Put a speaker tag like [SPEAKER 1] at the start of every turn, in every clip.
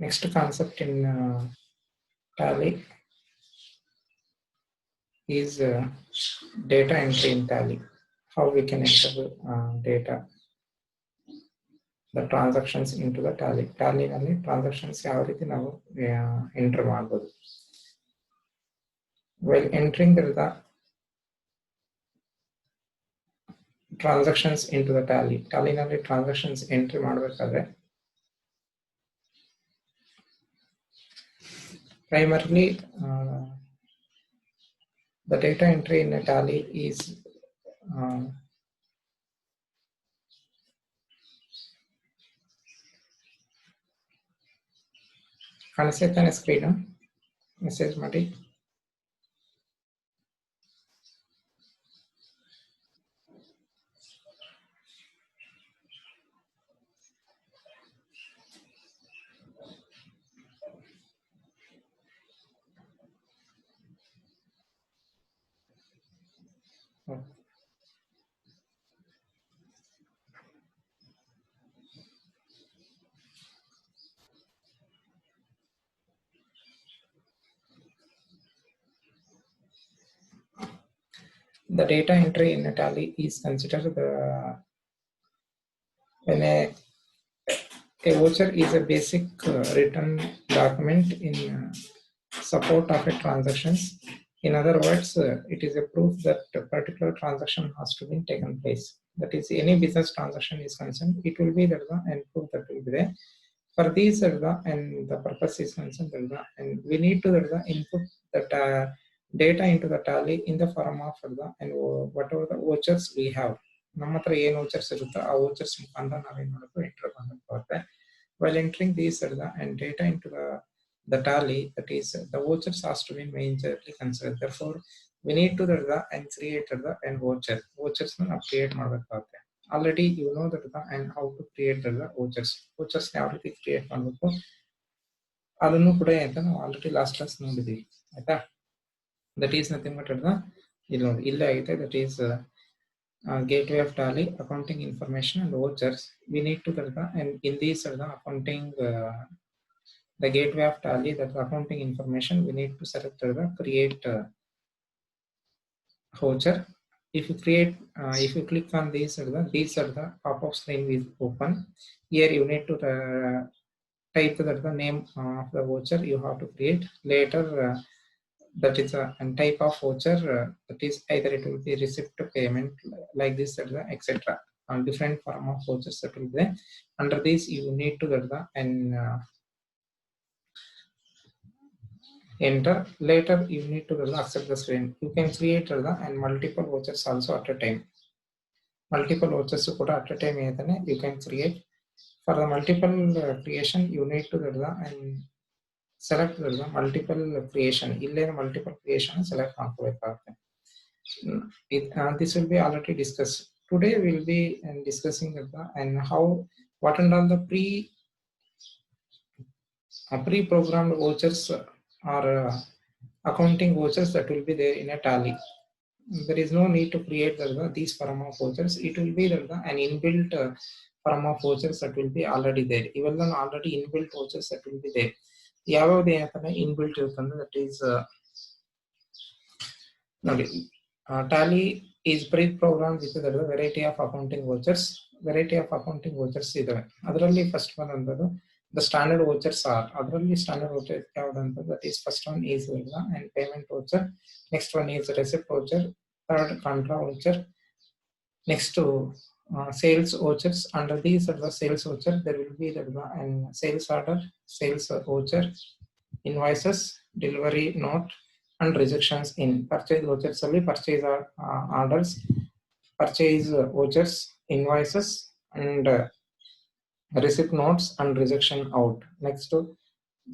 [SPEAKER 1] Next concept in Tally is data entry in Tally. How we can enter data, the transactions into the Tally. Tally ನಲ್ಲಿ transactions ಯಾವ ರೀತಿ ನಾವು enter ಮಾಡಬಹುದು. While entering the transactions into the Tally. Tally ನಲ್ಲಿ transactions entry ಮಾಡಬೇಕಾದ್ರೆ primarily the data entry in a Tally is ಕಾಣಿಸ್ತಾನೆ screen message ಮಾಡಿ. The data entry in a Tally is considered when a voucher is a basic written document in support of a transactions. In other words, it is a proof that a particular transaction has to be taken place. That is, any business transaction is concerned, it will be there and proof that will be there. For these and the purpose is concerned, and we need to input that data into the Tally in the form of and whatever the vouchers we have. ನಮ್ಮ ಹತ್ರ ಏನು vouchers ಇರುತ್ತೋ ಆ vouchers ಮುಖಾಂತರ ನಾವೇನ್ ಮಾಡಬೇಕು enter ಮಾಡಬೇಕಾಗುತ್ತೆ. While entering these and data into the Tally, that is the vouchers has to be majorly considered. Therefore, we need to and create and vouchers ನಾವು ಕ್ರಿಯೇಟ್ ಮಾಡಬೇಕಾಗುತ್ತೆ. Already you know that and how to create the vouchers ಯಾವ ರೀತಿ create ಮಾಡಬೇಕು ಅದನ್ನು ಕೂಡ ಅಂತ ನಾವು already last class ನೋಡಿದೀವಿ ಆಯ್ತಾ. ದಟ್ ಈಸ್ ನಥಿಂಗ್ ಬಟ್ ಇಲ್ಲಿ ನೋಡಿ ಇಲ್ಲೇ ಆಗಿದೆ. That is gateway of Tally, accounting information and vouchers. We need to and in these accounting the gateway of Tally, that accounting information, we need to select create voucher. If you create if you click on these are the pop-up screen will open. Here you need to type the name of the voucher you have to create. Later that is a type of voucher, that is either it will be receipt to payment like this etc. On different form of vouchers that will be there. Under this you need to and enter. Later you need to accept the screen. You can create and multiple vouchers also at a time. Multiple vouchers at a time you can create. For the multiple creation you need to and select multiple creation. Ille multiple creation select ಮಾಡ್ಕೋಬೇಕಾಗುತ್ತೆ. This will be already discussed. Today we will be discussing and how what and all the pre-programmed vouchers or accounting vouchers that will be there in a Tally. There is no need to create these form of vouchers. It will be an inbuilt form of vouchers that will be already there. Even then already inbuilt vouchers that will be there. ಯಾವ್ಯಾವ್ದು ಏನಂತಾನೆ inbuilt ಇರುತ್ತಂದ್ರೆ that is ನೋಡಿ Tally is pre-programmed with the variety of accounting vouchers. Variety of accounting vouchers ಇದಾವೆ. ಅದರಲ್ಲಿ first one ಅಂತದ್ದು the standard vouchers are. ಅದರಲ್ಲಿ standard voucher ಯಾವ್ದಂತ that is first one is and payment voucher. Next one is receipt voucher. Third contra voucher. Next to sales vouchers. Under these are the sales voucher there will be the and sales order, sales voucher, invoices, delivery note and rejections in. Purchase vouchers only purchase orders, purchase vouchers, invoices and receipt notes and rejection out. Next to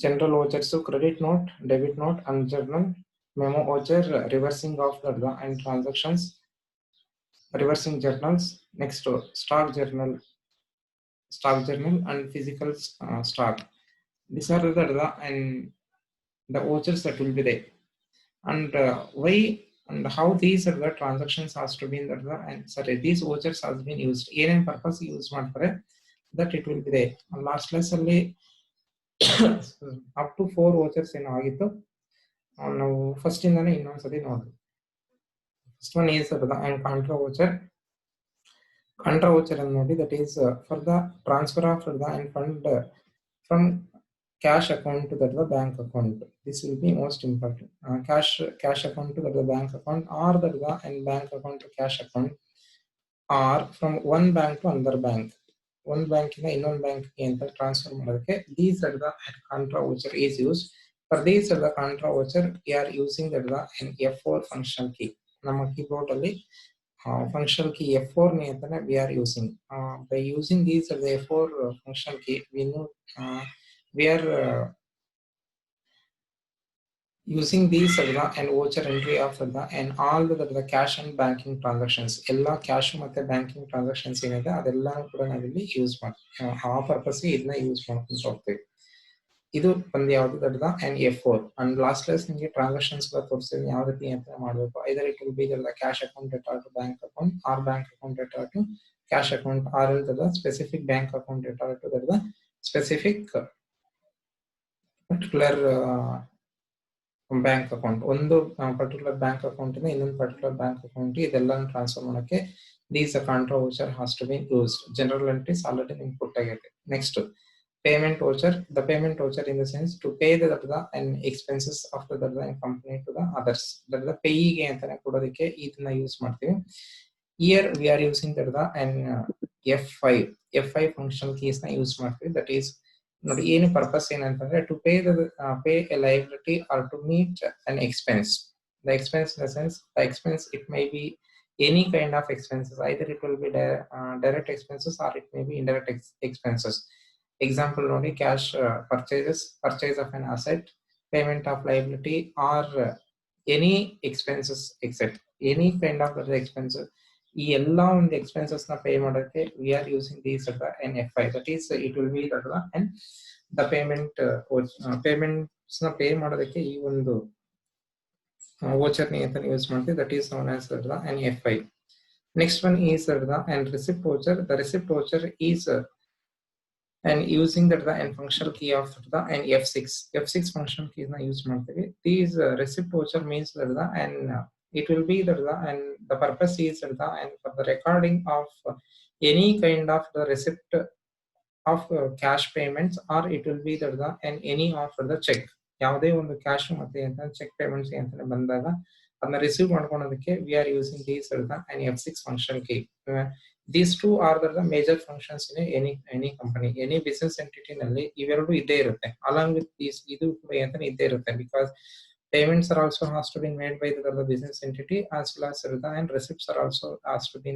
[SPEAKER 1] general vouchers, so credit note, debit note and journal, memo voucher, reversing of the and transactions, reversing journals. Next to stock journal and physical stock. These are the and the vouchers that will be there. And why and how these are the transactions has to be in the and sorry these vouchers has been used. Any purpose use ಮಾಡ್ತಾರೆ that it will be there. Last class ಅಲ್ಲಿ up to 4 vouchers ಏನೋ ಆಗಿತ್ತು. ನಾವು first ಇಂದಾನೆ ಇನ್ನೊಂದ್ಸತಿ ನೋಡೋದು. First one is and contra voucher. Contra voucher and ನೋಡಿ that is for the transfer of the and fund from cash account to the bank account. This will be most important. Cash account to the bank account or the and bank account to cash account or from one bank to another bank. One bank in ಇನ್ನೊಂದು bank ಅಂತ transfer ಮಾಡೋದಕ್ಕೆ these are the contra voucher is used. For these are the contra voucher we are using the F4 functional key. ನಮ್ಮ keyboard ಅಲ್ಲಿ functional key F4 ನೇ ಅಂತಾನೆ we are using. By using these are the F4 functional key we know we are using these and voucher entry of and all the cash and banking transactions ಎಲ್ಲ cash ಮತ್ತೆ banking transactions ಏನಿದೆ ಅದೆಲ್ಲಾನು ಕೂಡ ನಾವಿಲ್ಲಿ use ಮಾಡ್ತೀವಿ. ಆ ಪರ್ಪಸ್ಗೆ ಇದನ್ನ use ಮಾಡ್ಕೊಂಡು ಹೋಗ್ತೀವಿ. ಇದು ಒಂದು ಯಾವ್ದು ದೊಡ್ಡದ and F4 and last class ನಿಮಗೆ ಟ್ರಾನ್ಸಾಕ್ಷನ್ಸ್ ತೋರಿಸಿದ್ರೆ ಯಾವ ರೀತಿ ಅಂತ ಮಾಡಬೇಕು. Either it will be cash account data to bank account or bank account data to cash account or ಇಲ್ದ specific bank account data to specific particular bank account. ಒಂದು particular bank account ಇಂದ ಇನ್ನೊಂದು particular bank account ಇದೆಲ್ಲ transfer ಮಾಡಕ್ಕೆ these contra voucher has to be used. General entries already ನಿಮ್ಗೆ ಕೊಟ್ಟಾಗೈತೆ. Next payment voucher. The payment voucher in the sense to pay the and expenses of the company to the others. The payee ಗೆ ಅಂತಾನೆ ಕೊಡೋದಕ್ಕೆ ಇದನ್ನ use ಮಾಡ್ತೀವಿ. Here we are using the and F5 functional keys ನ use ಮಾಡ್ತೀವಿ. That is ನೋಡಿ ಏನು purpose ಏನಂತಂದ್ರೆ to pay a liability or to meet an expense. The expense in the sense the expense it may be any kind of expenses. Either it will be direct expenses or it may be indirect expenses. Example only cash purchase of an asset, payment of liability or any expenses except any kind of the expenses. ಈ ಎಲ್ಲ ಒಂದು expenses ನ pay ಮಾಡೋಕ್ಕೆ we are using these NF5. that is it will be and the payments ನ pay ಮಾಡೋದಕ್ಕೆ ಈ ಒಂದು voucher ನಿ ಅಂತ ಯೂಸ್ ಮಾಡ್ತೀವಿ. that is known as NF5. next one is and receipt voucher. The receipt voucher is and using that and functional key of and F6 functional key is use ಮಾಡ್ತೀವಿ. These receipt voucher means and it will be and the purpose is and for the recording of any kind of the receipt of cash payments or it will be and any of the check. ಯಾವುದೇ ಒಂದು cash ಮತ್ತೆ ಅಂತ check payments ಅಂತ ಬಂದಾಗ ಅದನ್ನ receive ಮಾಡ್ಕೊಳ್ಳೋದಕ್ಕೆ we are using these and F6 functional key. These two are the major functions in any company, any business entity ನಲ್ಲಿ ಇವೆರಡು ಇದ್ದೇ ಇರುತ್ತೆ. along with these ಇದು ಕೂಡ ಅಂತ ಇದ್ದೇ ಇರುತ್ತೆ because payments are also has to be made by the business entity as well as and receipts are also has to be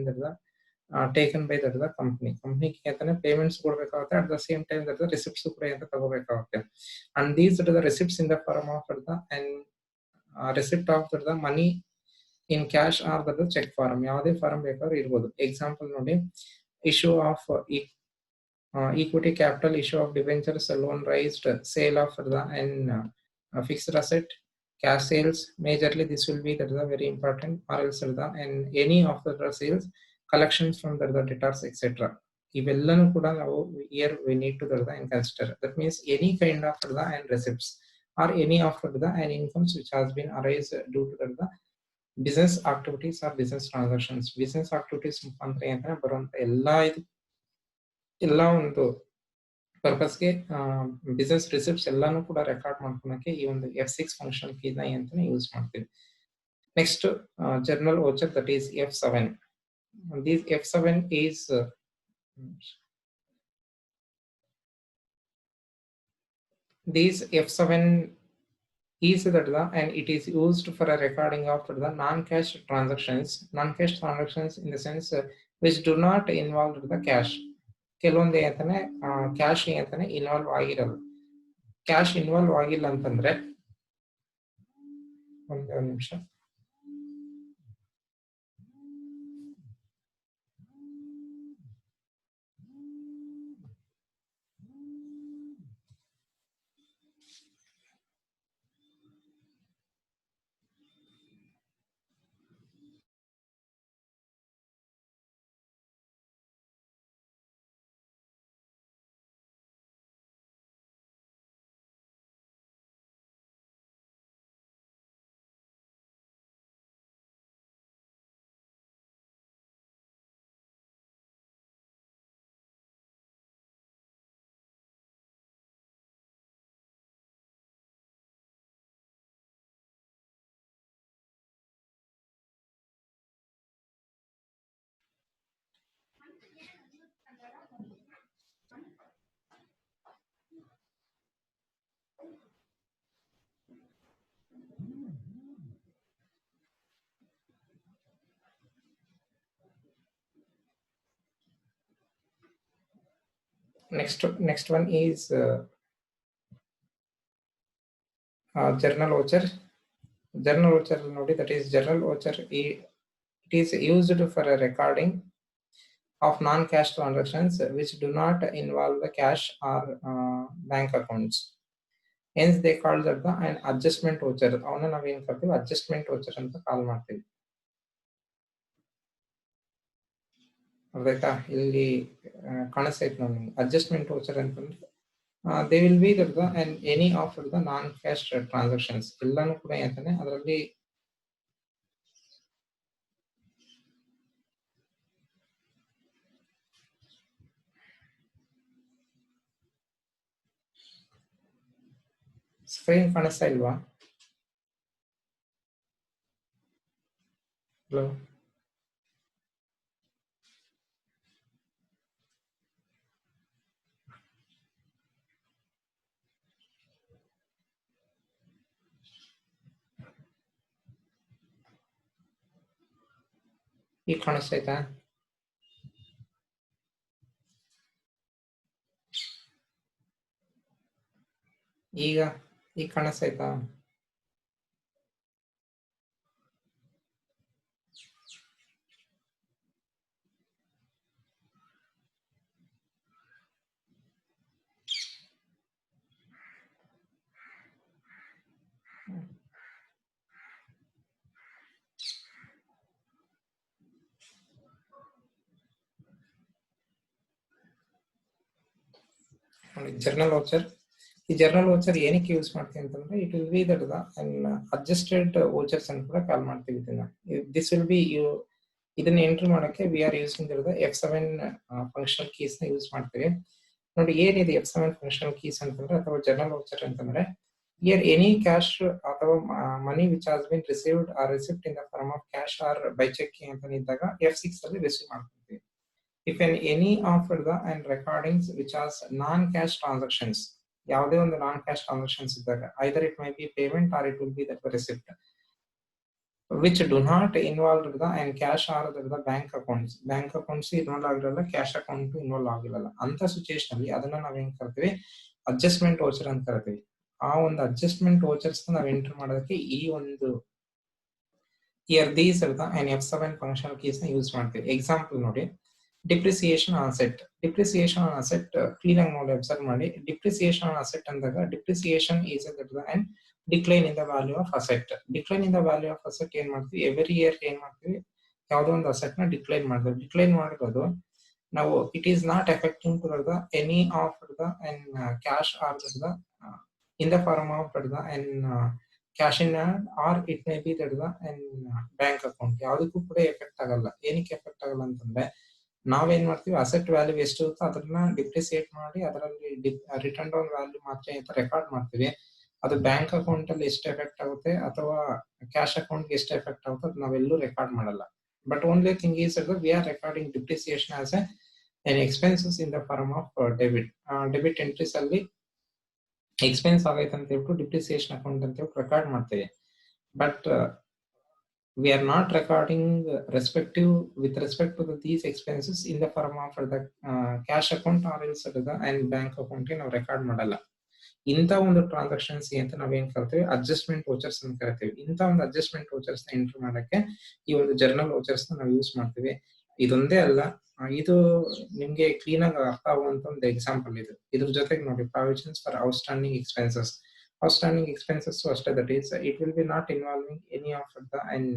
[SPEAKER 1] taken by the company ಅಂತಾನೆ payments ಕೊಡಬೇಕಾಗುತ್ತೆ. at the same time the receipts ಕೂಡ ಅಂತ ತಗೋಬೇಕಾಗುತ್ತೆ. and these are the receipts in the form of and receipt of the money in cash or the check form. ಯಾವುದೇ form ಬೇಕಾದ್ರೂ ಇರ್ಬೋದು. Example ನೋಡಿ issue of equity capital, issue of debentures, loan raised, sale of the and fixed asset, cash sales. Majorly this will be very important. or else and any of the sales, collections from the debtors etc. ಇವೆಲ್ಲನೂ ಕೂಡ ನಾವು here we need to and consider. that means any kind of and receipts or any of the and incomes which has been arised due to the business activities or business transactions. business activities ಮುಖಾಂತರ ಅಂತ ಬರುವಂತ ಎಲ್ಲ ಒಂದು ಪರ್ಪಸ್ಗೆ business receipts ಎಲ್ಲಾನು ಕೂಡ record ಮಾಡ್ಕೊಳಕ್ಕೆ ಈ ಒಂದು F6 ಫಂಕ್ಷನ್ ಕೀ ನ ಅಂತಾನೆ ಯೂಸ್ ಮಾಡ್ತೀವಿ. Next journal voucher that is F7. This F7 is these F7 is that and it is used for a recording of the non-cash transactions. Non-cash transactions in the sense which do not involve the cash. ಕೆಲವೊಂದು ಏನಂತಾನೆ cash ಅಂತಾನೆ involve ಆಗಿರಲ್ಲ. Cash involve ಆಗಿಲ್ಲ ಅಂತಂದ್ರೆ ಒಂದು ನಿಮಿಷ next one is journal voucher. Journal voucher ನೋಡಿ, that is journal voucher. It is used for a recording of non-cash transactions which do not involve the cash or bank accounts. Hence they call that the an adjustment voucher. ಅವನ್ನ ನಾವೇನ್ ಕರಿತೀವಿ, adjustment voucher ಅಂತ ಕಾಲ್ ಮಾಡ್ತೀವಿ. ಅರ್ಧಾಯ್ತಾ? ಇಲ್ಲಿ ಕಾಣಿಸ್ತೈತೆ ನೋಡಿ ನಿಮ್ಗೆ adjustment voucher ಅಂತಂದ್ರೆ they will be that the and any of the non cash transactions ಎಲ್ಲಾನು ಕೂಡ ಅಂತಾನೆ ಅದರಲ್ಲಿ ಸ್ಕ್ರೀನ್ ಕಾಣಿಸ್ತಾ ಇಲ್ವಾ? ಹಲೋ, ಈಗ ಕಾಣಿಸ್ತೈತಾ? ಈಗ ಕಾಣಿಸ್ತೈತಾ? ಜರ್ನಲ್ ವೋಚರ್, ಈ ಜರ್ನಲ್ ವೋಚರ್ ಏನಕ್ಕೆ ಯೂಸ್ ಮಾಡ್ತೀವಿ ಅಂತಂದ್ರೆ it will be that the adjusted vouchers ಅಂತ ಕೂಡ ಕಾಲ್ ಮಾಡ್ತೀವಿ. ಇದನ್ನ ದಿಸ್ ವಿಲ್ ಬಿ ಇದನ್ನ ಎಂಟ್ರಿ ಮಾಡಕ್ಕೆ we are using the F7 functional keys ನ ಯೂಸ್ ಮಾಡ್ತೀವಿ. ನೋಡಿ ಏನಿದೆ F7 ಫಂಕ್ಷನಲ್ ಕೀಸ್ ಅಂತಂದ್ರೆ ಅಥವಾ ಜರ್ನಲ್ ವೋಚರ್ ಅಂತಂದ್ರೆ ಹಿಯರ್ ಎನಿ ಕ್ಯಾಶ್ ಅಥವಾ money which has been received or receipt in the form of cash or by check ಅಂತ ಇದ್ದಾಗ F6 ಅಲ್ಲಿ ರಿಸೀವ್ ಮಾಡ್ತೀವಿ. If any of the and recordings which are non-cash transactions, ಯಾವುದೇ ಒಂದು non-cash transactions ಇದ್ದಾಗ either it may be payment or it will be the receipt which do not involve the and cash or the bank accounts involve ಆಗಿರಲ್ಲ, cash account involve ಆಗಿರಲ್ಲ ಅಂತ situation ಅಲ್ಲಿ ಅದನ್ನ ನಾವೇನ್ ಕರಿತೀವಿ, ಅಡ್ಜಸ್ಟ್ಮೆಂಟ್ ವೋಚರ್ ಅಂತ ಕರಿತೀವಿ. ಆ ಒಂದು ಅಡ್ಜಸ್ಟ್ಮೆಂಟ್ ವೋಚರ್ಸ್ ನಾವು ಎಂಟರ್ ಮಾಡೋದಕ್ಕೆ ಈ ಒಂದು here these are the F7 functional keys ನ ಯೂಸ್ ಮಾಡ್ತೀವಿ. ಎಕ್ಸಾಂಪಲ್ ನೋಡಿ, depreciation on asset. Depreciation on asset clean ಆಗಿ ನೋಡಿ ಅಬ್ಸರ್ವ್ ಮಾಡಿ. ಡಿಪ್ರಿಸಿಯೇಷನ್ ಆನ್ ಅಸೆಟ್ ಅಂದಾಗ depreciation is and decline in the value of asset. Decline in the value of asset ಏನ್ ಮಾಡ್ತೀವಿ, every year ಏನ್ ಮಾಡ್ತೀವಿ, ಯಾವುದೋ ಒಂದು ಅಸೆಟ್ ನ ಡಿಕ್ಲೈನ್ ಮಾಡ್ತೀವಿ. ಡಿಕ್ಲೈನ್ ಮಾಡಿರೋದು ನಾವು it is not affecting to the any of the and cash or the in the form of the and cash in hand or it may be that the and bank account. ಯಾವುದಕ್ಕೂ ಕೂಡ effect ಆಗಲ್ಲ. ಏನಕ್ಕೆ effect ಆಗಲ್ಲ ಅಂತಂದ್ರೆ ನಾವೇನ್ ಮಾಡ್ತೀವಿ, asset value ಎಷ್ಟು ಇರುತ್ತೋ ಅದನ್ನ ಡಿಪ್ರಿಸಿಯೇಟ್ ಮಾಡಿ ಅದರಲ್ಲಿ ರಿಟರ್ನ್ ಡೌನ್ ವ್ಯಾಲ್ಯೂ ಮಾತ್ರ ರೆಕಾರ್ಡ್ ಮಾಡ್ತೀವಿ. ಅದು ಬ್ಯಾಂಕ್ ಅಕೌಂಟ್ ಅಲ್ಲಿ ಎಷ್ಟು ಎಫೆಕ್ಟ್ ಆಗುತ್ತೆ ಅಥವಾ ಕ್ಯಾಶ್ ಅಕೌಂಟ್ ಎಷ್ಟು ಎಫೆಕ್ಟ್ ಆಗುತ್ತೆ ಅದು ನಾವೆಲ್ಲೂ ರೆಕಾರ್ಡ್ ಮಾಡಲ್ಲ. But only thing is we are recording depreciation as an expenses in the form of debit. Debit entries ಅಲ್ಲಿ ಎಕ್ಸ್ಪೆನ್ಸ್ ಆಗೈತೆ ಅಂತ ಹೇಳ್ಬಿಟ್ಟು ಡಿಪ್ರಿಸಿಯೇಷನ್ ಅಕೌಂಟ್ ಅಂತ ಹೇಳ್ಬಿಟ್ಟು ರೆಕಾರ್ಡ್ ಮಾಡ್ತೀವಿ. But we are not recording with respect to these expenses in the form of the cash account or else the and bank account ನಾವು record ಮಾಡಲ್ಲ. ಇಂಥ ಒಂದು ಟ್ರಾನ್ಸಾಕ್ಷನ್ಸ್ ಅಂತ ನಾವೇನ್ ಕರಿತೀವಿ, ಅಡ್ಜಸ್ಟ್ಮೆಂಟ್ ವೋಚರ್ಸ್ ಅಂತ ಕರಿತೀವಿ. ಇಂಥ ಒಂದು ಅಡ್ಜಸ್ಟ್ಮೆಂಟ್ ವೋಚರ್ಸ್ ನ ಎಂಟ್ರಿ ಮಾಡಕ್ಕೆ ಈ ಒಂದು ಜರ್ನಲ್ ವೋಚರ್ಸ್ ನಾವು ಯೂಸ್ ಮಾಡ್ತೀವಿ. ಇದೊಂದೇ ಅಲ್ಲ, ಇದು ನಿಮ್ಗೆ ಕ್ಲೀನ್ ಆಗಿ ಅರ್ಥ ಆಗುವಂತ ಒಂದು ಎಕ್ಸಾಂಪಲ್ ಇದು. ಇದ್ರ ಜೊತೆಗೆ ನೋಡಿ, provisions for outstanding expenses. outstanding expenses ಅಷ್ಟೇ, that is it will be not involving any of the and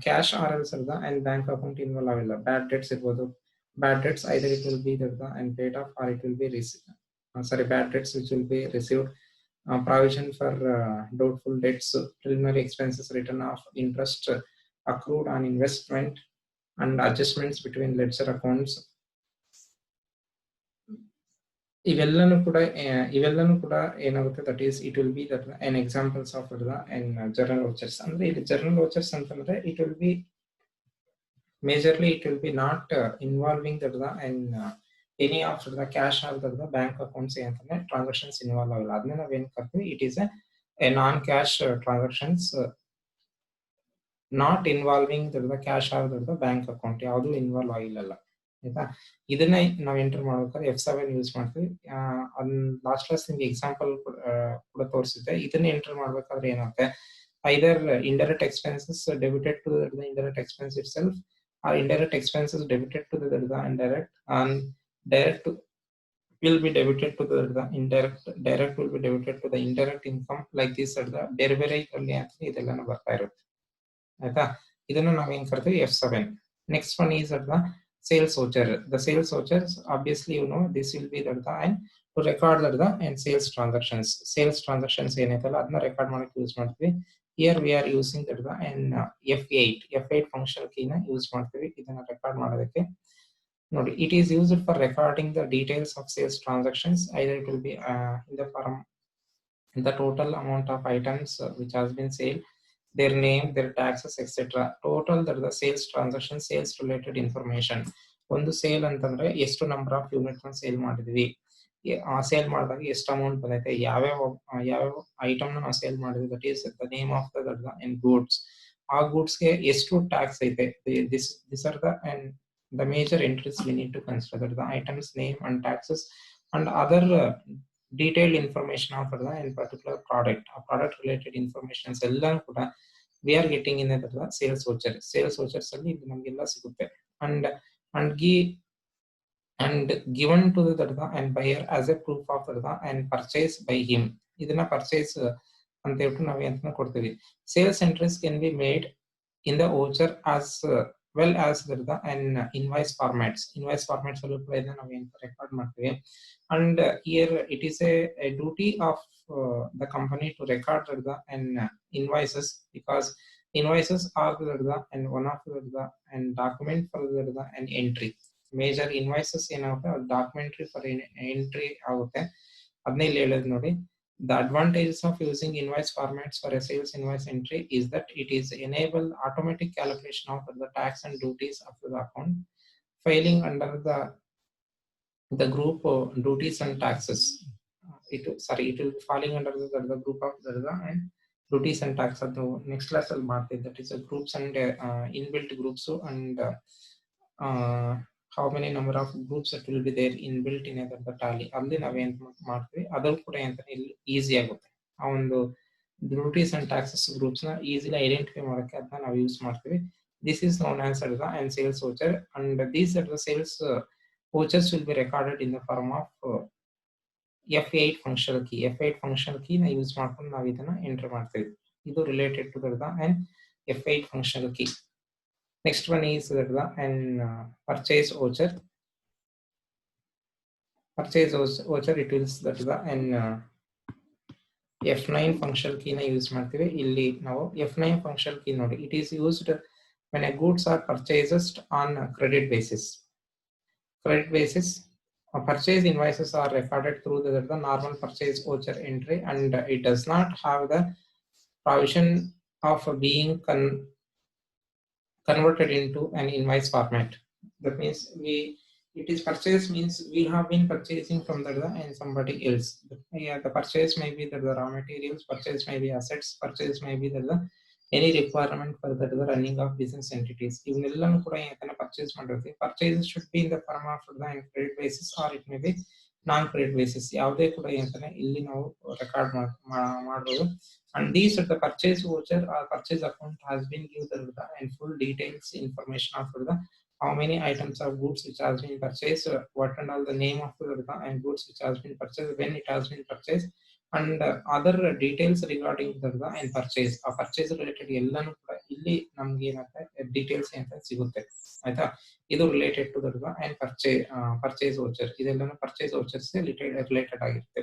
[SPEAKER 1] cash or else the and bank account involve ಆಗಿಲ್ಲ. bad debts ಇರ್ಬೋದು. bad debts either it will be the and paid off or it will be bad debts which will be received. Provision for doubtful debts, preliminary expenses, return of interest accrued on investment and adjustments between ledger accounts. ಇವೆಲ್ಲನೂ ಕೂಡ ಏನಾಗುತ್ತೆ, that is it will be that an examples of the journal vouchers. ಅಂದ್ರೆ ಇದು journal vouchers ಅಂತಂದ್ರೆ it will be majorly it will be not involving that the and any of the cash or the bank accounts ಅಂತಂದ್ರೆ transactions involve ಆಗಿಲ್ಲ. ಅದನ್ನ ನಾವೇನ್ ಕರ್ತೀವಿ, it is a non cash transactions not involving that the cash or the bank account, ಯಾವುದು involve ಆಗಿಲ್ಲ. ಆಯ್ತಾ. ಇದನ್ನ ನಾವು ಎಂಟರ್ ಮಾಡ್ಬೇಕಾದ್ರೆ F7 ಯೂಸ್ ಮಾಡ್ತೀವಿ. ಲಾಸ್ಟ್ ಕ್ಲಾಸ್ ನಿಮ್ಗೆ ಎಕ್ಸಾಂಪಲ್ ಕೂಡ ತೋರಿಸಿದ್ದೆ. ಇದನ್ನ ಎಂಟರ್ ಮಾಡ್ಬೇಕಾದ್ರೆ ಏನಾಗುತ್ತೆ, ಐದರ್ indirect expenses debited to the indirect expense itself, or indirect expenses debited to the indirect, and direct will be debited to the indirect, direct will be debited to the indirect income, like this ಬೇರೆ ಬೇರೆ ಇದರಲ್ಲಿ ಇದೆಲ್ಲ ಬರ್ತಾ ಇರುತ್ತೆ ಆಯ್ತಾ. ಇದನ್ನು ನಾವೇನ್ ಕರಿತೀವಿ F7. next one is the sales voucher. The sales vouchers, obviously you know this will be and to record and sales transactions ಏನೈತಲ್ಲ ಅದನ್ನ ರೆಕಾರ್ಡ್ ಮಾಡಕ್ಕೆ ಯೂಸ್ ಮಾಡ್ತೀವಿ. here we are using and F8 function ಕೀನ use ಮಾಡ್ತೀವಿ ಇದನ್ನ record ಮಾಡೋದಕ್ಕೆ. ನೋಡಿ, it is used for recording the details of sales transactions. Either it will be in the form the total amount of items which has been sold, their name, their taxes, etc. Total the sales transaction, sales related information. ಒಂದು sale ಅಂತಂದ್ರೆ ಎಷ್ಟು number of unit sale ಮಾಡಿದ್ವಿ, ಆ sale ಮಾಡಿದಾಗ ಎಷ್ಟು amount ಬಂದೈತೆ, ಯಾವ್ಯಾವ item ನಾವು ಸೇಲ್ ಮಾಡಿದ್ವಿ, that is the name of the goods. ಆ ಗೂಡ್ಸ್ಗೆ ಎಷ್ಟು ಟ್ಯಾಕ್ಸ್ ಐತೆ, this are the major entries we need to consider, the items name and taxes and other detailed information of in particular product, a product related information ಎಲ್ಲ ಕೂಡ we are getting in the sales vouchers ಅಲ್ಲಿ ಇದು ನಮಗೆಲ್ಲ ಸಿಗುತ್ತೆ. and given to the and buyer as a proof of and purchase by him. ಇದನ್ನ purchase ಅಂತ ಹೇಳ್ಬಿಟ್ಟು ನಾವು ಎಂತ ಕೊಡ್ತೀವಿ. Sales entries can be made in the voucher as well as and invoice formats ಅಲ್ಲೂ ಕೂಡ ಇದನ್ನ ನಾವು ರೆಕಾರ್ಡ್ ಮಾಡ್ತೀವಿ. and here it is a duty of the company to record and invoices, because invoices are and one of and document for and entry. Major invoices ಏನಾಗುತ್ತೆ, documentary for entry ಆಗುತ್ತೆ. ಅದನ್ನೇ ಇಲ್ಲಿ ಹೇಳೋದು ನೋಡಿ. The advantages of using invoice formats for a sales invoice entry is that it is enable automatic calculation of the tax and duties of the account filing under the group duties and taxes. It will be falling under the group of and duties and tax. ಅದು next class ಅಲ್ಲಿ ಮಾಡ್ತೀವಿ. That is groups and inbuilt groups and how many number of groups that will be there inbuilt in the tally. ಅಲ್ಲಿ ನಾವೇನ್ ಮಾಡ್ತೀವಿ ಅದ್ರಲ್ಲಿ ಕೂಡ ಇಲ್ಲಿ easy ಆಗುತ್ತೆ. ಆ ಒಂದು ಡ್ಯೂಟೀಸ್ ಅಂಡ್ ಟ್ಯಾಕ್ಸಸ್ ಗ್ರೂಪ್ಸ್ ನ ಈಸಿಲಿ ಐಡೆಂಟಿಫೈ ಮಾಡೋಕೆ ಅದನ್ನ ನಾವು ಯೂಸ್ ಮಾಡ್ತೀವಿ. This is known as and sales voucher, and these sales vouchers will be recorded in the form of F8 functional key. F8 functional key ನ use ಮಾಡ್ಕೊಂಡು ನಾವು ಇದನ್ನ enter ಮಾಡ್ತೀವಿ. ಇದು related to and F8 functional key. Next one is and purchase voucher. Purchase voucher, it is and F9 functional key na use ಮಾಡ್ತೀವಿ. ಇಲ್ಲಿ ನಾವು F9 functional key ನೋಡಿ, it is used when a goods are purchased on credit basis. Purchase invoices are recorded through the normal purchase voucher entry, and it does not have the provision of being converted into an invoice format. That means it is purchase means we have been purchasing from and somebody else. The purchase may be the raw materials, purchase may be assets, purchase may be any requirement for the running of business entities. ಇವನ್ನೆಲ್ಲನೂ ಕೂಡ ಏನಂತ purchase ಮಾಡಿರ್ತೀವಿ. Purchase should be in the form of credit basis or it may be non credit basis. ಯಾವುದೇ ಕೂಡ ಏನಂತಾನೆ ಇಲ್ಲಿ ನಾವು record ಮಾಡಬಹುದು. and these are the purchase voucher or purchase account has been given and full details information of how many items of goods which has been purchased, what and all the name of and goods which has been purchased, when it has been purchased, and other details regarding and purchase. ಆ purchase related ಎಲ್ಲಾನು ಕೂಡ ಇಲ್ಲಿ ನಮ್ಗೆ ಏನಾಗುತ್ತೆ details ಅಂತ ಸಿಗುತ್ತೆ ಆಯ್ತಾ. ಇದು related to and purchase voucher. ಇದೆಲ್ಲನೂ purchase vouchers ರಿಲೇಟೆಡ್ ಆಗಿರುತ್ತೆ.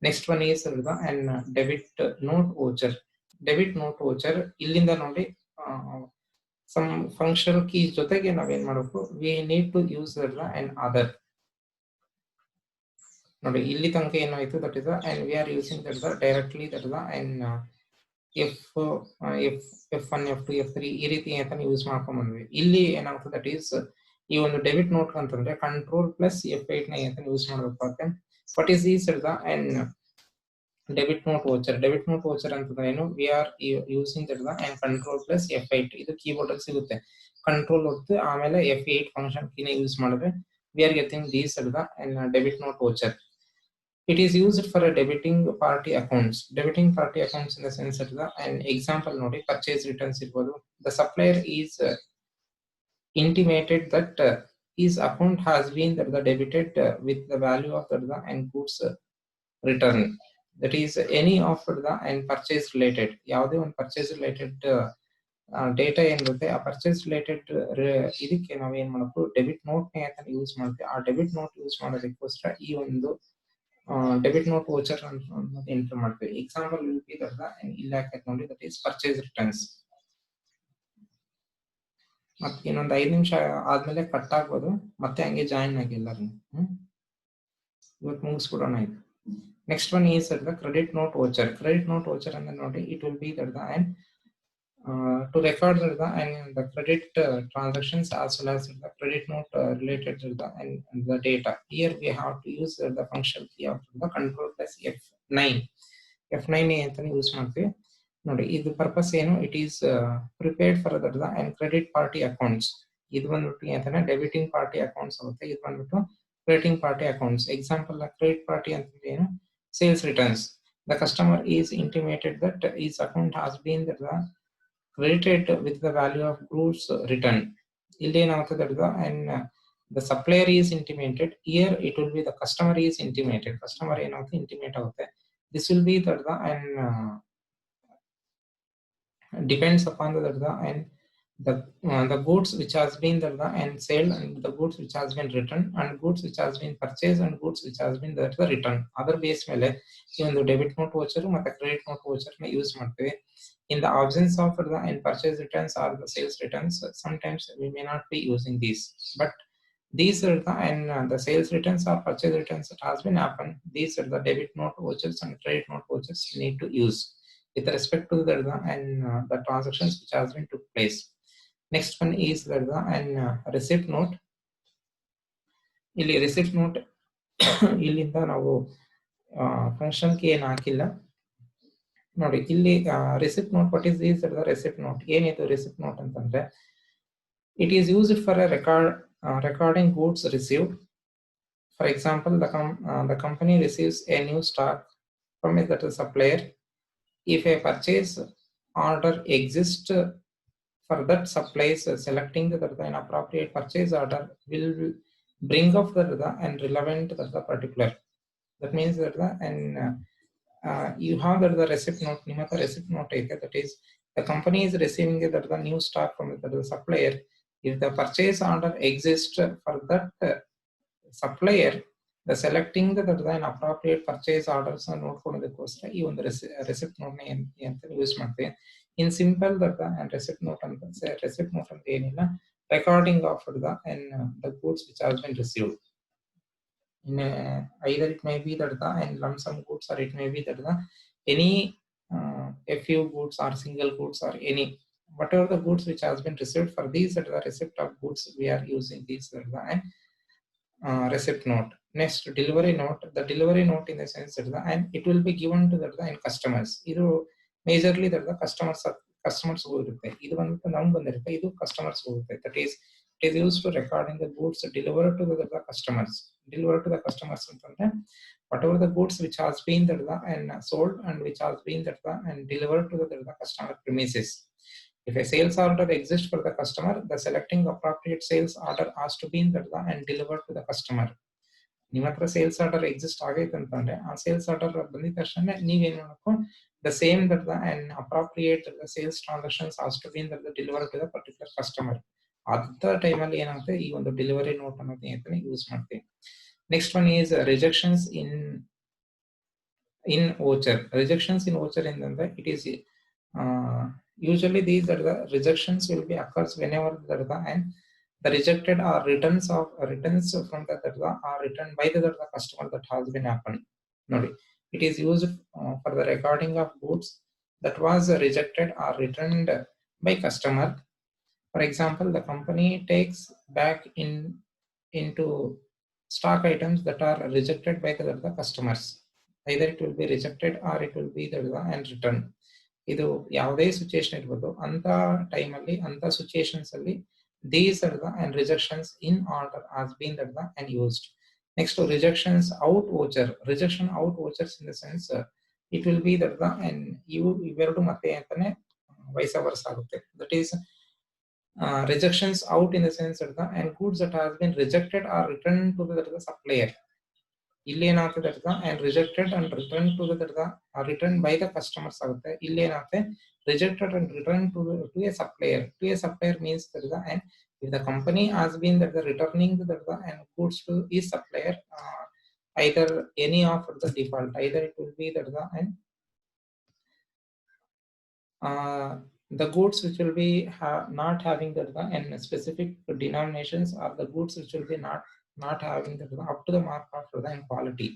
[SPEAKER 1] Next one is and debit note voucher. Debit note voucher ಇಲ್ಲಿಂದ ನೋಡಿ some functional keys ಜೊತೆಗೆ ನಾವೇನ್ ಮಾಡಬೇಕು, we need to use and other. ನೋಡಿ ಇಲ್ಲಿ ತನಕ ಏನಾಯ್ತು, that is and we are using directly and F1 F2 F3 ಈ ರೀತಿ ಅಂತ ಯೂಸ್ ಮಾಡ್ಕೊಂಡ್ ಬಂದ್ವಿ. ಇಲ್ಲಿ ಏನಾಗ್ತದೆ, ದಟ್ ಈಸ್ ಈ ಒಂದು ಡೆಬಿಟ್ ನೋಟ್ ಅಂತಂದ್ರೆ ಕಂಟ್ರೋಲ್ ಪ್ಲಸ್ F8 ನ ಅಂತ ಯೂಸ್ ಮಾಡಬೇಕಾಗುತ್ತೆ. But is is and debit note voucher. Debit note voucher ಅಂತಂದ್ರೆ ಏನು, V are using and control plus F8 ಇದು ಕೀಬೋರ್ಡ್ ಅಲ್ಲಿ ಸಿಗುತ್ತೆ. ಕಂಟ್ರೋಲ್ ಹೊತ್ತು ಆಮೇಲೆ F8 ಫಂಕ್ಷನ್ ಕೀನ ಯೂಸ್ ಮಾಡಿದ್ರೆ we are getting these debit note voucher. It is used for a debiting party accounts. Debiting party accounts in the sense an example ನೋಡಿ, purchase returns ಇರ್ಬೋದು. The supplier is intimated that his account has been debited with the value of the and goods return. That is any of the and purchase related. ಯಾವುದೇ ಒಂದು purchase related data ಏನಿರುತ್ತೆ ಆ purchase related ಇದಕ್ಕೆ ನಾವೇನ್ ಮಾಡಬೇಕು, debit note ನ use ಮಾಡ್ತೀವಿ. ಆ ಡೆಬಿಟ್ ನೋಟ್ ಯೂಸ್ ಮಾಡೋದಕ್ಕೋಸ್ಕರ ಈ ಒಂದು ಡೆಬಿಟ್ ನೋಟ್ ವೋಚರ್ ಅಂತ ಎಂಟರ್ ಮಾಡ್ತೀವಿ. ಎಕ್ಸಾಂಪಲ್ ಇಲ್ಲಿ ಹಾಕೈತೆ ನೋಡಿ, ದಟ್ ಈಸ್ ಪರ್ಚೇಸ್ ರಿಟರ್ನ್ಸ್. ಮತ್ತೆ ಇನ್ನೊಂದು 5 ನಿಮಿಷ ಆದ್ಮೇಲೆ ಕಟ್ ಆಗ್ಬೋದು, ಮತ್ತೆ ಹಂಗೆ ಜಾಯಿನ್ ಆಗಿ ಎಲ್ಲರೂ ಇವತ್ತು ಮುಗಿಸ್ಬಿಡೋಣ ಇದು. Next one is credit note voucher. Credit note voucher ಅಂದ್ರೆ ನೋಡಿ, it will B and to record the credit transactions as well as the credit note related to and the data. Here we have to use the function key of the control plus F9. F9 ಅಂತ use ಮಾಡ್ತೀವಿ ನೋಡಿ. ಇದು purpose ಏನು, it is prepared for and credit party accounts. ಇದು ಬಂದ್ಬಿಟ್ಟು ಅಂತಾನೆ debiting party accounts ಆಗುತ್ತೆ. ಇದು ಬಂದ್ಬಿಟ್ಟು crediting party accounts. Example credit party ಅಂತಂದ್ರೆ ಏನು, sales returns. The customer is intimated that his account has been credited with the value of goods return. And the supplier is intimated. Here it will be the customer is intimated. Customer intimate ಆಗುತ್ತೆ. This will be and depends upon and the goods which has been and sale and the goods which has been returned and goods which has been purchased and goods which has been return. Other base ಮೇಲೆ ಈ ಒಂದು debit note voucher ಮತ್ತೆ credit note voucher ನ use ಮಾಡ್ತೀವಿ. In the absence of and purchase returns or the sales returns, sometimes we may not be using these, but these are the sales returns or purchase returns that has been happened. These are the debit note vouchers and credit note vouchers you need to use with respect to the transactions which has been took place. Next one is receipt note. ಇಲ್ಲಿ receipt note ಇಲ್ಲಿಂದ ನಾವು function ಗೆ ಏನು ಹಾಕಿಲ್ಲ ನೋಡಿ. ಇಲ್ಲಿ receipt note, what is these receipt note? ಏನಿದು receipt note ಅಂತಂದ್ರೆ, it is used for A recording goods received. For example, the company receives a new stock from a supplier. If a purchase order exists for that supplies, selecting an appropriate purchase order will bring up and relevant the particular. That means that you have the receipt note. Nimata receipt note that is the company is receiving the new stock from the supplier. If the purchase order exists for that supplier, the selecting an appropriate purchase orders ನೋಡ್ಕೊಳ್ಳೋದಕ್ಕೋಸ್ಕರ ಈ ಒಂದು receipt note ಅಂತ use ಮಾಡ್ತೀವಿ. In simple and receipt note ಅಂತ receipt note ಅಂತ ಏನಿಲ್ಲ, recording of the goods which has been received. In either it may be and lump sum goods, or it may be any a few goods or single goods or any whatever the goods which has been received. For these the receipt of goods we are using these and receipt note. Next, delivery note. The delivery note in the sense and it will be given to the customers. Idu majorly the customers ಹೋಗುತ್ತೆ. ಇದು ಬಂದ್ಬಿಟ್ಟು ನಮ್ಗೆ ಬಂದಿರುತ್ತೆ, ಇದು customers ಹೋಗುತ್ತೆ. That is, it is used to recording the goods delivered to the customers. Delivered to the customers ಅಂತಂದ್ರೆ whatever the goods which has been and sold and which has been and delivered to the customer premises. If a sales order exists for the customer, the selecting appropriate sales order has to be and delivered to the customer. ನಿಮ್ಮ ಹತ್ರ sales order exist ಆಗೈತೆ ಅಂತಂದ್ರೆ ಆ sales order ಬಂದಿದ ತಕ್ಷಣ ನೀವೇನ್ ಮಾಡಬೇಕು, the same and appropriate sales transactions has to be deliver to the particular customer. ಅದ ಟೈಮಲ್ಲಿ ಏನಾಗುತ್ತೆ, ಈ ಒಂದು ಡೆಲಿವರಿ ನೋಟ್ ಅನ್ನೋದನ್ನ ಯೂಸ್ ಮಾಡ್ತೀವಿ. Next one is rejections in voucher. Rejections in voucher ಏನಂದ್ರೆ, it is usually these are the rejections will be occurs whenever and the rejected are returns from the are returned by the customer that has been happened. Nodi, it is used for the recording of goods that was rejected or returned by customer. For example, the company takes back into stock items that are rejected by the customers. either it will be rejected or it will be and returned. ಇದು ಯಾವುದೇ situation ಇರ್ಬೋದು, ಅಂತ ಟೈಮಲ್ಲಿ ಅಂತ situations ಅಲ್ಲಿ these are the and rejections in order has been and used. Next to rejections out voucher. Rejection out vouchers in the sense it will be and you iveru matte antane vice versa agutte. That is rejections out in the sense and goods that has been rejected are returned to the supplier. ಇಲ್ಲಿ ಏನಾಗ್ತದೆ and rejected and returned to the returned by the customers ಆಗುತ್ತೆ. ಇಲ್ಲಿ ಏನಾಗುತ್ತೆ rejected and returned to a supplier. To a supplier means and if the company has been returning the and goods to is supplier, either any of the default, either it will be and the goods which will be not having and specific denominations are the goods which will be not having up to the mark of the quality,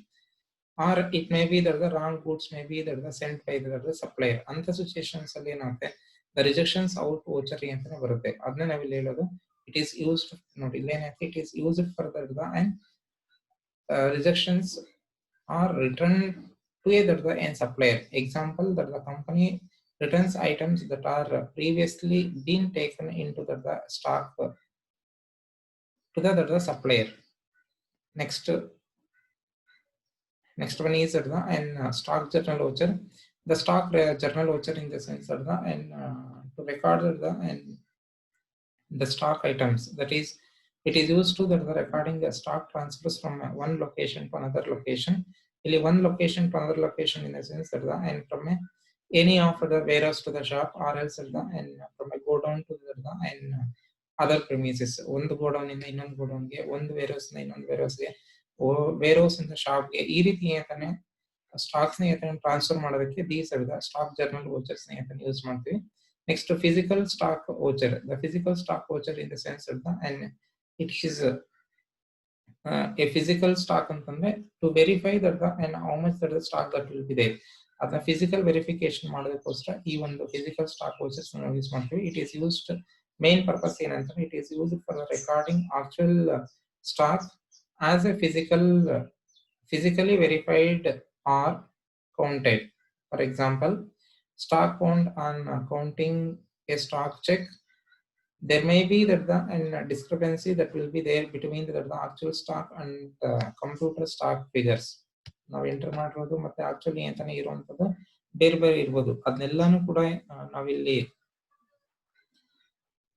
[SPEAKER 1] or it may be that the wrong goods may be sent by the supplier. Anta situations alli enagutte the rejections out voucher antane barutte. adna navu illi helodu it is used not ille it is used for the and rejections are returned to the end supplier. Example, that the company returns items that are previously been taken into the stock to the supplier. Next one is and stock journal voucher. The stock journal voucher in the sense and to record and the stock items, that is it is used to the recording the stock transfers from one location to another location. Ili one location to another location in the sense and from any of the warehouse to the shop, or else and from a godown to the and other premises. ಒಂದು godown ಇಂದ ಇನ್ನೊಂದು ಗೋಡೌನ್ಗೆ, ಒಂದು warehouse ಇಂದ ಇನ್ನೊಂದು ವೇರ್ಹೌಸ್ಗೆ, warehouse ಇಂದ ಶಾಪ್ಗೆ, ಈ ರೀತಿ ಅಂತಾನೆ ಸ್ಟಾಕ್ಸ್ ನ ಟ್ರಾನ್ಸ್ಫರ್ ಮಾಡೋದಕ್ಕೆ these are the stock journal vouchers ನ ಯೂಸ್ ಮಾಡ್ತೀವಿ. Next, physical stock voucher. The physical stock voucher in the sense and it is a physical stock ಅಂತಂದ್ರೆ to verify that and how much that the stock that will be there. ಅದನ್ನ physical verification ಮಾಡೋದಕ್ಕೋಸ್ಕರ ಈ ಒಂದು physical stock vouchers ನ use ಮಾಡ್ತೀವಿ. It is used, main purpose ಏನಂದ್ರೆ it is used for recording actual stock as a physically verified or counted. For example, stock count on counting a stock check, there may be that the discrepancy that will be there between the actual stock and computer stock figures. ನಾವು enter ಮಾಡಿರೋದು ಮತ್ತೆ actually ಅಂತಾನೆ ಇರುವಂತದ್ದು ಬೇರೆ ಬೇರೆ ಇರ್ಬೋದು. ಅದನ್ನೆಲ್ಲಾನು ಕೂಡ ನಾವಿಲ್ಲಿ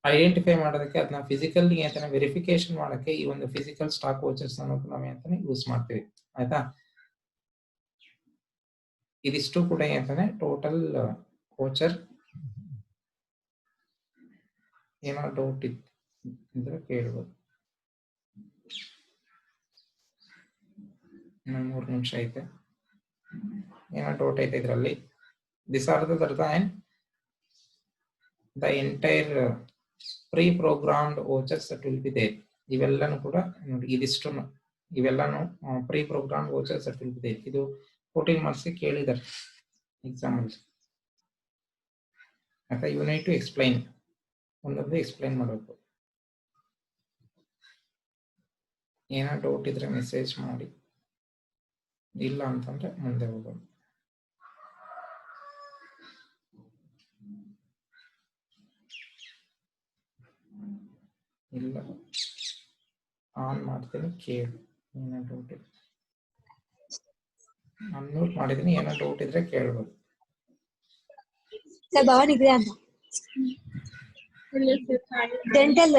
[SPEAKER 1] ಐಡೆಂಟಿಫೈ ಮಾಡೋದಕ್ಕೆ, ಅದನ್ನ ಫಿಸಿಕಲ್ ಅಂತಾನೆ ವೆರಿಫಿಕೇಶನ್ ಮಾಡೋಕ್ಕೆ ಈ ಒಂದು ಫಿಸಿಕಲ್ ಸ್ಟಾಕ್ ವೋಚರ್ಸ್ ಅನ್ನೋದು ನಾವು ಅಂತಾನೆ ಯೂಸ್ ಮಾಡ್ತೀವಿ. ಆಯ್ತಾ, ಇದಿಷ್ಟು ಕೂಡ ಅಂತಾನೆ ಟೋಟಲ್ ವೋಚರ್. ಏನೋ ಡೌಟ್ ಇದ್ರೆ ಕೇಳ್ಬೋದು. 3 ನಿಮಿಷ ಐತೆ. ಏನೋ ಡೌಟ್ ಐತೆ ಇದರಲ್ಲಿ. This are the and the entire pre-programmed vouchers that will be there. ಇವೆಲ್ಲನೂ ಕೂಡ ನೋಡಿ, ಇದಿಷ್ಟು ಇವೆಲ್ಲನೂ pre-programmed vouchers that will be there. ಇದು 14 ಮಾರ್ಕ್ಸ್ ಕೇಳಿದ್ದಾರೆ ಎಕ್ಸಾಮ್ ಅಲ್ಲಿ. ಆಯ್ತಾ, ಯು ನೀಡ್ ಟು ಎಕ್ಸ್ಪ್ಲೈನ್, ಒಂದೊಂದು ಎಕ್ಸ್ಪ್ಲೈನ್ ಮಾಡಬೇಕು. ಏನೋ ಡೌಟ್ ಇದ್ರೆ ಮೆಸೇಜ್ ಮಾಡಿ, ಇಲ್ಲ ಅಂತಂದ್ರೆ ಮುಂದೆ ಹೋಗೋಣ. ಇಲ್ಲ ಆನ್ ಮಾಡ್ತೀನಿ, ಕೇಳು. ಏನೋ ಡೌಟ್ ಇದೆ, ಅನ್ಮ್ಯೂಟ್ ಮಾಡಿದೀನಿ. ಏನೋ ಡೌಟ್ ಇದ್ರೆ ಕೇಳ್ಬೋದು.
[SPEAKER 2] ಭವನ್ ಇದೆ ಅಂತ ಡೆಂಟಲ್